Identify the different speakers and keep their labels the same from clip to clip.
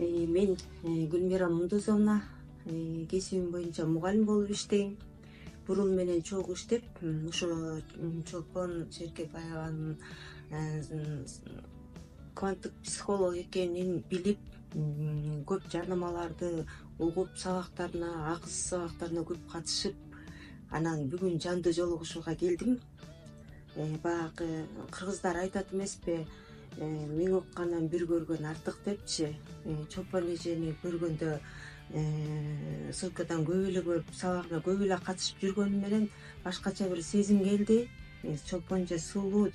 Speaker 1: Мен Гүлмира Мундузовна, кесибим боюнча мугалим болуп иштейм. Бурун менен чогуу иштеп, ошо Чолпон Шеркебаеванын кванттык психолог экенин билип, көп жарнамаларды угуп, агыс сабактарына көп катышып, анан бүгүн жандуу жолугушууга келдим. Баягы кыргыздар айтат эмеспи, миң уккандан бир көргөн артык депчи. Чолпон эжени көргөндө ссылкадан көп эле көрүп, сабагына көп эле катышып жүргөнүм менен башкача бир сезим келди. Чолпон эже сулуу,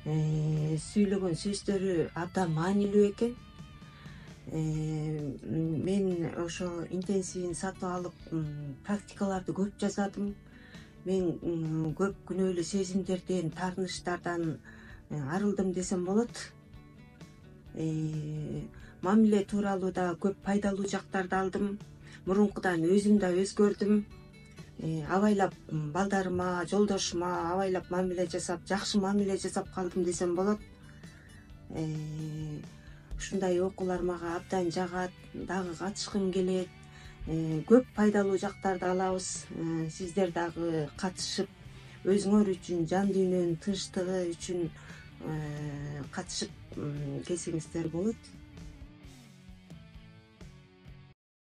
Speaker 1: сүйлөгөн сөздөрү абдан маанилүү экен. Мен ошо интенсивин сатып алып, практикаларды көп жасадым. Мен көп күнөөлүү сезимдерден, таарынычтардан арылдым десем болот. Мамиле тууралуу да көп пайдалуу жактарды алдым. Мурункудан өзүм да өзгөрдүм. Абайлап балдарыма, жолдошума абайлап мамиле жасап, жакшы мамиле жасап калдым десем болот. Ушундай окуулар мага абдан жагат, дагы катышкым келет. Көп пайдалуу жактарды алабыз. Сиздер дагы катышып, өзүңөр үчүн, жан дүйнөнүн тынчтыгы үчүн катышып келсеңиздер болот.